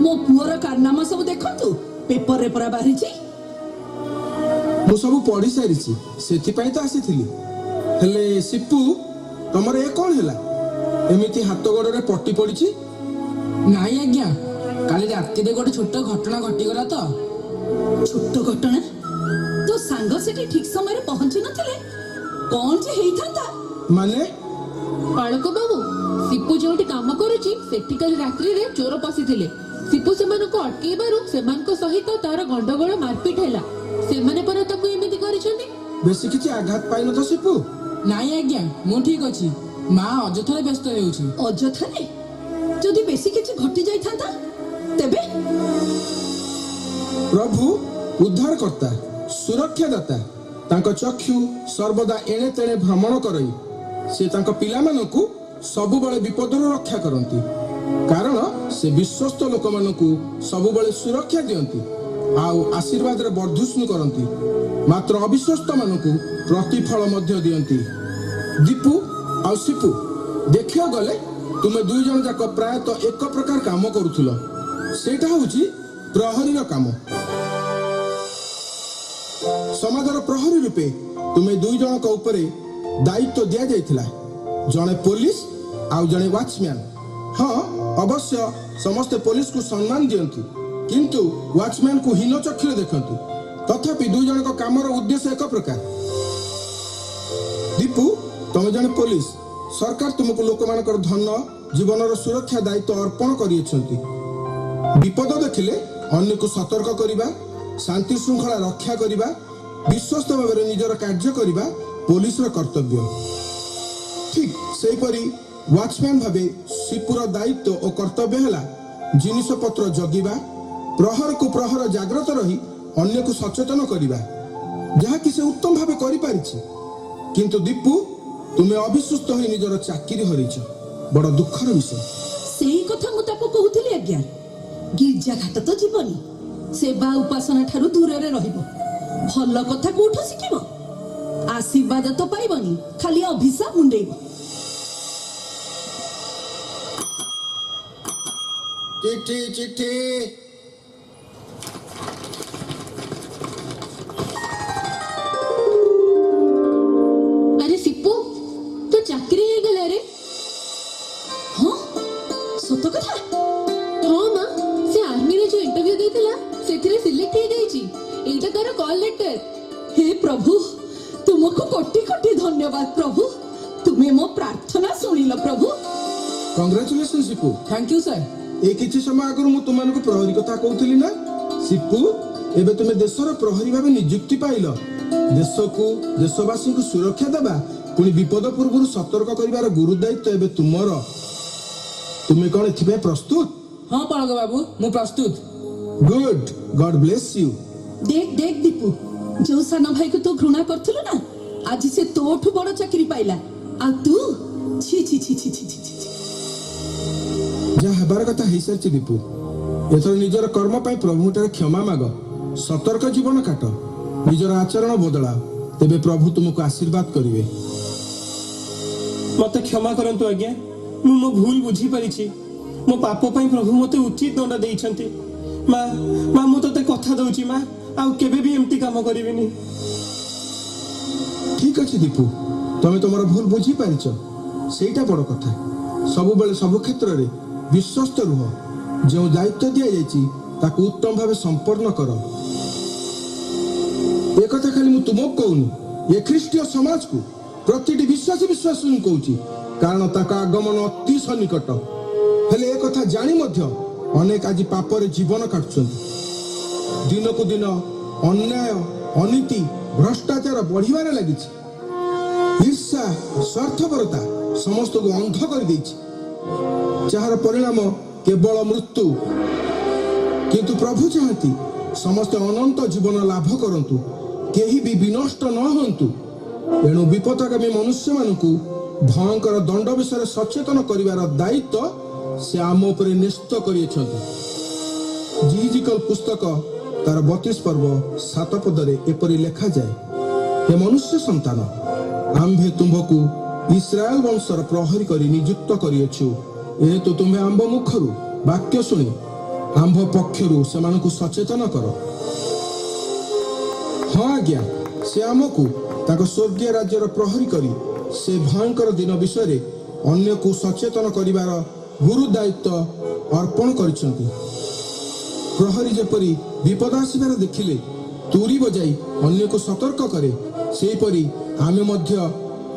[SPEAKER 3] ମୋ ପୁଅର କାରନାମା ସବୁ ଦେଖନ୍ତୁ, ପେପରରେ ପରା ବାହାରିଛି।
[SPEAKER 10] ମୁଁ ସବୁ ପଢି ସାରିଛି, ସେଥିପାଇଁ ତ ଆସିଥିଲି। ହେଲେ ସିପୁ, ତମର ଏ କଣ ହେଲା? ଏମିତି ହାତ ଗୋଡରେ ପଟି ପଡିଛି।
[SPEAKER 2] ନାଇଁ ଆଜ୍ଞା, କାଲି ରାତିରେ ଗୋଟେ ଛୋଟ ଘଟଣା ଘଟିଗଲା ତ।
[SPEAKER 3] ଛୋଟ ଘଟଣା? ତୋ ସାଙ୍ଗ ସେଠି ଠିକ ସମୟରେ ପହଞ୍ଚି ନଥିଲେ କଣ ଯେ ହେଇଥାନ୍ତା?
[SPEAKER 10] ମାନେ?
[SPEAKER 5] ପାଳକ ବାବୁ, ସିପୁ ଯେଉଁଠି କାମ କରୁଛି ସେଠି କାଲି ରାତ୍ରିରେ ଚୋର ପଶିଥିଲେ। ସିପୁ ସେମାନଙ୍କୁ ଅଟକେଇବାରୁ ସେମାନଙ୍କ ସହିତ ତାର ଗଣ୍ଡଗୋଳ ମାରପିଟ ହେଲା। ସେମାନେ ପରା ତାକୁ ଏମିତି କରିଛନ୍ତି।
[SPEAKER 10] ବେଶୀ କିଛି ଆଘାତ ପାଇନ ତ ସିପୁ?
[SPEAKER 2] ନାଇଁ ଆଜ୍ଞା, ମୁଁ ଠିକ ଅଛି। ମା ଅଯଥାରେ ବ୍ୟସ୍ତ ହେଉଛି।
[SPEAKER 3] ଅଯଥାରେ? ଯଦି ବେଶୀ କିଛି ଘଟି ଯାଇଥାନ୍ତା ତେବେ?
[SPEAKER 10] ପ୍ରଭୁ ଉଦ୍ଧାରକର୍ତ୍ତା, ସୁରକ୍ଷାଦାତା, ତାଙ୍କ ଚକ୍ଷୁ ସର୍ବଦା ଏଣେ ତେଣେ ଭ୍ରମଣ କରଇ ସେ ତାଙ୍କ ପିଲାମାନଙ୍କୁ ସବୁବେଳେ ବିପଦରୁ ରକ୍ଷା କରନ୍ତି। କାରଣ ସେ ବିଶ୍ୱସ୍ତ ଲୋକମାନଙ୍କୁ ସବୁବେଳେ ସୁରକ୍ଷା ଦିଅନ୍ତି ଆଉ ଆଶୀର୍ବାଦରେ ବର୍ଦ୍ଧୁଷ୍ଣୁ କରନ୍ତି, ମାତ୍ର ଅବିଶ୍ୱସ୍ତ ମାନଙ୍କୁ ପ୍ରତିଫଳ ମଧ୍ୟ ଦିଅନ୍ତି। ଦୀପୁ ଆଉ ସିପୁ, ଦେଖିବାକୁ ଗଲେ ତୁମେ ଦୁଇ ଜଣ ଯାକ ପ୍ରାୟତଃ ଏକ ପ୍ରକାର କାମ କରୁଥିଲ। ସେଇଟା ହଉଛି ପ୍ରହରୀର କାମ। ସମାଜର ପ୍ରହରୀ ରୂପେ ତୁମେ ଦୁଇ ଜଣଙ୍କ ଉପରେ ଦାୟିତ୍ୱ ଦିଆଯାଇଥିଲା, ଜଣେ ପୋଲିସ ଆଉ ଜଣେ ୱାଚମ୍ୟାନ। ହଁ, ଅବଶ୍ୟ ସମସ୍ତେ ପୋଲିସକୁ ସମ୍ମାନ ଦିଅନ୍ତି, କିନ୍ତୁ ୱାଚମ୍ୟାନକୁ ହୀନ ଚକ୍ଷୁରେ ଦେଖନ୍ତି। ତଥାପି ଦୁଇ ଜଣଙ୍କ କାମର ଉଦ୍ଦେଶ୍ୟ ଏକ ପ୍ରକାର। ଦୀପୁ, ତମେ ଜଣେ ପୋଲିସ। ସରକାର ତୁମକୁ ଲୋକମାନଙ୍କର ଧନ ଜୀବନର ସୁରକ୍ଷା ଦାୟିତ୍ୱ ଅର୍ପଣ କରିଅଛନ୍ତି। ବିପଦ ଦେଖିଲେ ଅନ୍ୟକୁ ସତର୍କ କରିବା, ଶାନ୍ତି ଶୃଙ୍ଖଳା ରକ୍ଷା କରିବା, ବିଶ୍ୱସ୍ତ ଭାବରେ ନିଜର କାର୍ଯ୍ୟ କରିବା ପୋଲିସର କର୍ତ୍ତବ୍ୟ। ଠିକ ସେହିପରି ୱାଚମ୍ୟାନ ଭାବେ ସିପୁର ଦାୟିତ୍ୱ ଓ କର୍ତ୍ତବ୍ୟ ହେଲା ଜିନିଷପତ୍ର ଜଗିବା, ପ୍ରହରକୁ ପ୍ରହର ଜାଗ୍ରତ ରହି ଅନ୍ୟକୁ ସଚେତନ କରିବା, ଯାହାକି ସେ ଉତ୍ତମ ଭାବେ କରିପାରିଛି। କିନ୍ତୁ ଦୀପୁ, ତୁମେ ଅବିଶ୍ୱସ୍ତ ହୋଇ ନିଜର ଚାକିରି ହରେଇଛ। ବଡ଼ ଦୁଃଖର ବିଷୟ।
[SPEAKER 3] ସେଇ କଥା ମୁଁ ତାକୁ କହୁଥିଲି ଆଜ୍ଞା। ଗିର୍ଜା ଘାଟ ତ ଯିବନି, ସେବା ଉପାସନା ଠାରୁ ଦୂରରେ ରହିବ। ଭଲ କଥା କୋଉଠୁ ଶିଖିବ? ଆଶୀର୍ବାଦ ତ ପାଇବନି, ଖାଲି ଅଭିଶାପ ମୁଣ୍ଡେଇବ।
[SPEAKER 10] ଚିଠି ଚିଠି।
[SPEAKER 5] ଆରେ ସିପୁ, ତୋ ଚାକିରି ହେଇଗଲା ରେ।
[SPEAKER 3] ହଁ, ସତ କଥା?
[SPEAKER 5] ହଁ ମା, ସେ ଆର୍ମିରେ ଯୋଉ ଇଣ୍ଟରଭ୍ୟୁ ଦେଇଥିଲା ସେଥିରେ ସିଲେକ୍ଟ ହେଇଯାଇଛି। ଏଇଟା ତାର କଲ୍ ଲେଟର।
[SPEAKER 3] हे प्रभु, तुमको कोटि कोटि धन्यवाद प्रभु। तुम्हें मो प्रार्थना सुनिल प्रभु।
[SPEAKER 10] Congratulations Sipu.
[SPEAKER 2] Thank you sir.
[SPEAKER 10] ଏଇ କିଛି ସମୟ ଆଗରୁ ମୁଁ ତୁମମାନଙ୍କୁ ପ୍ରହରୀ କଥା କହୁଥିଲି ନା? ସିପୁ, ଏବେ ତୁମେ ଦେଶର ପ୍ରହରୀ ଭାବେ ନିଯୁକ୍ତି ପାଇଲ। ଦେଶକୁ, ଦେଶବାସୀଙ୍କୁ ସୁରକ୍ଷା ଦେବା, ପୁଣି ବିପଦ ପୂର୍ବରୁ ସତର୍କ କରିବାର ଗୁରୁ ଦାୟିତ୍ୱ ଏବେ ତୁମର। ତୁମେ କଣ ଏଥିପାଇଁ ପ୍ରସ୍ତୁତ?
[SPEAKER 2] हाँ पलक बाबू मु प्रस्तुत।
[SPEAKER 10] Good, God bless you.
[SPEAKER 3] देख देख दीपू, जो सान भाई को तू घृणा करथिलु ना, आज से तोठू बड़ चाकरी पाइला। आ तू छी छी छी छी छी छी छी।
[SPEAKER 10] जा हेबार कथा हेई सारछि दीपू। एथर निजर कर्म पाई प्रभु ठारे क्षमा माग, सतर्क जीवन काट, निजर आचरण बदलाओ, तेबे प्रभु तुमको आशीर्वाद करिवे।
[SPEAKER 4] मते क्षमा करंतु आज्ञा, मु मो भूल बुझी परिछि। मो पाप पई प्रभु मते उचित दंड देइछंती। माँ मु तते कथा दउछि माँ, आउ केबे भी एमती काम करिविनी।
[SPEAKER 10] ठीक अछि दीपू, तमे तमर भूल बुझी पारिछ, सेटा बड़ कथा। सब बेले सब क्षेत्र रे विश्वस्त रुह, जो दायित्व दिया जाइछि ताकू उत्तम भावे संपन्न कर। ए कथा खाली मु तुमको कहूनी, ए ख्रीष्टीय समाज को प्रतिटी विश्वासी विश्वास कहूछि, कारण ताका आगमन अति सन्निकट। हेले ए कथा जानी मध्य अनेक आज पापरे जीवन काटुछन्ति। दिनकू दिन अन्याय, अनीति, भ्रष्टाचार बढ़िबारे लागिछि। ईर्षा, स्वार्थपरता समस्त को अंध कर देछि, जहार परिणाम केवल मृत्यु। किंतु प्रभु चाहती समस्त अनंत जीवन लाभ करंतु, केही भी विनष्ट न होंतु। एणु विपदगामी मनुष्य मानकु भयंकर दंड विषय सचेतन करिवार दायित्व से आम उपरे न्यस्त करियछन्ति। जिहिजिकल पुस्तक तार 32 पर्व 7 पदरे एपरि लेखा जाए, हे मनुष्य संतान, आम्भे तुम्भकु इस्राएल वंशर प्रहरी करी नियुक्त करियछु। ए तो तुम्हें आंब मुखरु वाक्य शुणी आंभ पक्षरु सेमानकु सचेतन कर। हाँ आज्ञा, से आमकु ताको स्वर्गीय राज्यर प्रहरी करी से भयंकर दिन विषय अन्य को सचेतन करिवार गुरु दायित्व अर्पण करिसंति। प्रहरी जेपरी विपद आसिबार देखिले तुरी बजाई अन्य को सतर्क करे, सेहीपरि आमे मध्य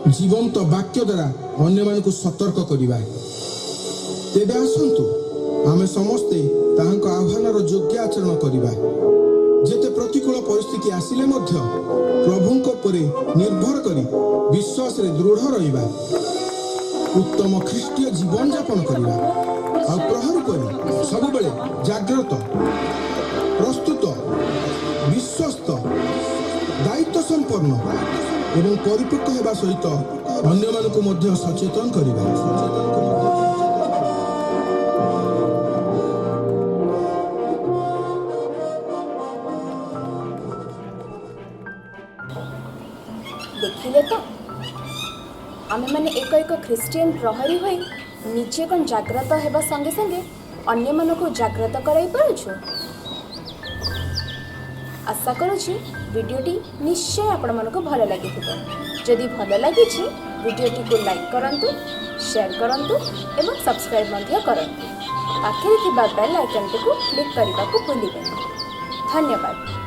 [SPEAKER 10] जीवंत वाक्य द्वारा अन्य मानकु सतर्क करिबा। तेबे आसंतु आमे समस्ते ताहांक आह्वानर योग्य आचरण करिबा। जेते प्रतिकूल परिस्थिति आसिले मध्य प्रभुंक उपरे निर्भर करी विश्वास रे दृढ़ रहिबा, उत्तम ख्रीष्टीय जीवन यापन करिबा। आ प्रहरी करी सब बेले जागृत, प्रस्तुत, विश्वस्त, दायित्व संपन्न एवं परिपक्व हेबा सहित अन्य मानकु मध्य सचेतन करिबा।
[SPEAKER 1] देखिले तो आमे माने एक एक ख्रिस्टियन प्रहरी होई निजे कौन जाग्रत हेबा संगे संगे अन्य मानकु जाग्रत कराई पारुछु। आशा करुछि वीडियोटी निश्चय आपण मानकु भल लागिथिबो। जदि भल लागिछि वीडियोटी को लाइक करंतु, शेयर करंतु एवं सब्सक्राइब मध्य करंतु। पाखरे थिबा बेल आइकन को क्लिक करने को भूलिबेनि। धन्यवाद।